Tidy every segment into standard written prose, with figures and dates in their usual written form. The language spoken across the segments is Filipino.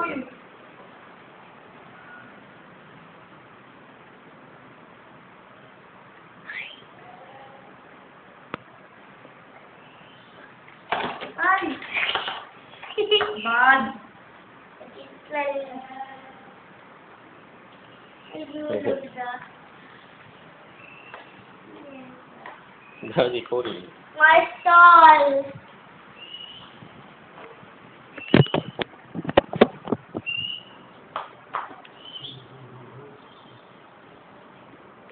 Uy! Ay! Bad! Dali ko rin. My stall.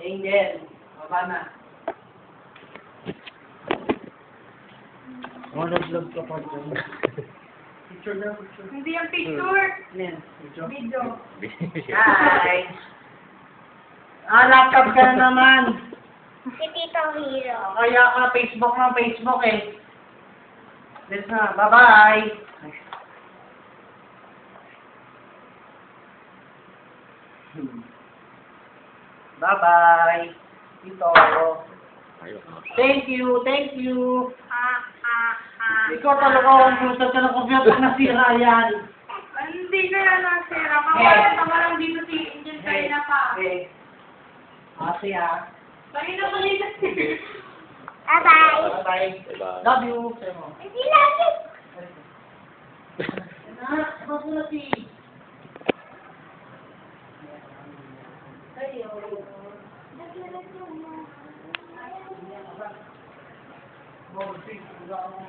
Angel, baba na. Vlog ka pa dyan. Picture na, picture. Hindi yung picture. Nen, picture. Video. Hi! Laptop ka na naman. Si Tito Hero. Kaya ka Facebook ng Facebook eh. Let's na, bye-bye! Bye-bye! Ito. Ayun. Thank you, thank you! Ah, ah, ah. Ikaw talaga ang computer ka ng computer na sira yan. Hindi ka yan nasira. Kaya tama lang dito si Angel kanina pa. Okay. Kasi ah. Kanina pa dito. Bye-bye. Bye-bye. Bye-bye. Love you. Sa'yo mo. Hindi lagi. Anak, ba't mo na si... Oh, see, wala akong